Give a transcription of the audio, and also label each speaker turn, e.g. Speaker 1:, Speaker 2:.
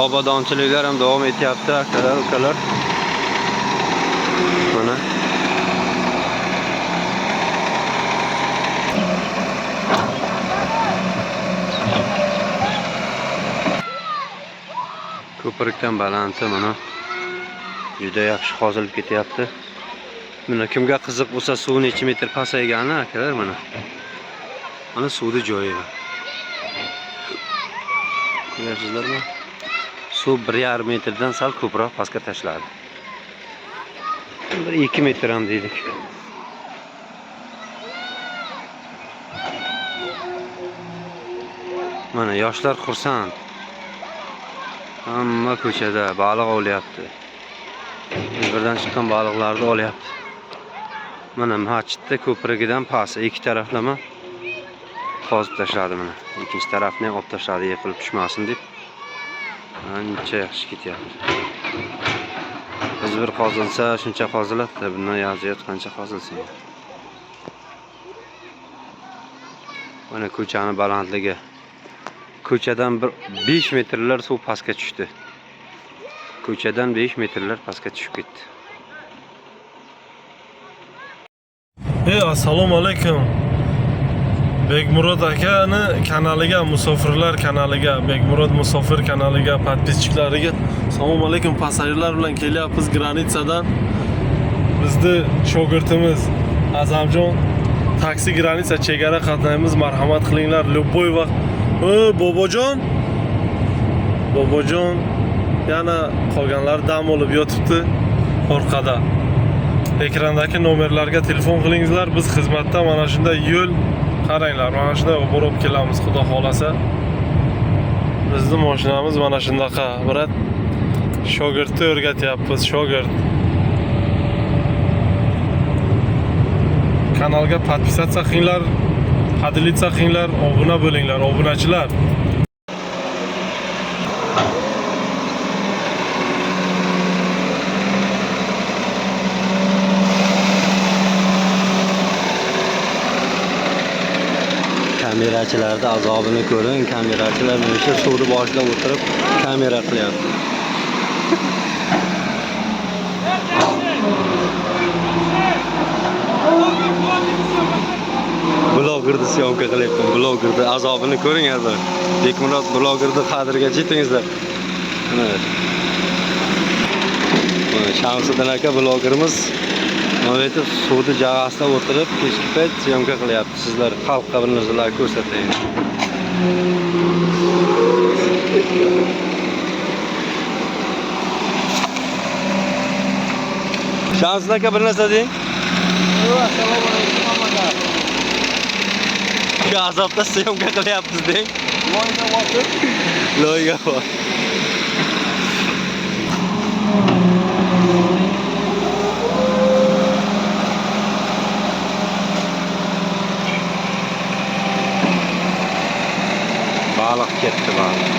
Speaker 1: obodonchiliklar ham davom etyapti akalar, ukalar. Mana ko'prikdan balandda mana juda yaxshi qozilib ketyapti. Mana kimga qiziq bo'lsa, suv necha metr pasaygani akalar mana. Mana suvni joyi. Ko'ryapsizlarmi? Suv 1,5 metrdan sal ko'proq pastga tashladi. 1-2 metr ham deylik. Mana yoshlar xursand. Hamma ko'chada baliq olyapti. Birdan chiqqan baliqlarni olyapti. Mana masjidda ko'prigidan past ikki taraflama qozib tashladi mana. Ikkinchi tarafni ham olib tashladi, yiqilib tushmasin deb. Ancha yaxshi ketyapti. Biz bir qozilsa shuncha qoziladi, bundan yoziyot qancha qozilsin. Mana ko'chani balandligi. Ko'chadan 5 metrlar suv pastga tushdi. Ko'chadan 5 metrlar pastga tushib ketdi.
Speaker 2: Assalomu alaykum. Bekmurod akani kanaliga, musofirlar kanaliga, Bekmurod musofir kanaliga, podpischiklariga assalomu alaykum. Pasajirlar bilan kelyapmiz granitsadan. Bizni shogirdimiz Azamjon taksi granitsa chegara qatnaymiz, marhamat qilinglar. Любой vaqt. Bobojon. Bobojon yana qolganlar dam olib yotibdi orqada. Ekrandagi nomerlarga telefon qilingizlar. Biz xizmatda mana shunday yo'l qaranglar. Mana shunday borib kelamiz, xudo xolasa. Bizning mashinamiz mana shundaqa. Birat shogirdni o'rgatyapmiz, shogird. Kanalga podpisatsiya qilinglar, hadilitsa qilinglar, obuna bo'linglar, obunachilar.
Speaker 1: Kamerachilarda azobini ko'ring. Kamerachilar mana shu suvni boshlab o'tirib kamera qilyapti. Blogerni syomka qilyapman. Blogerni azobini ko'ring hozir. Bekmurod blogerni qadriga yetingizlar. Mana Shamsiddin aka blogerimiz mana bu suvni jag'asida o'tirib kechki payt syomka qilyapti. Sizlar xalqqa bir narsalar ko'rsating. Shamsiddin aka bir narsa deng.
Speaker 3: Assalomu alaykum hammaga.
Speaker 1: Shu azobda syomka qilyapmiz deng.
Speaker 3: Loyga bosib.
Speaker 1: Loyga bor. Baliq ketdi baliq.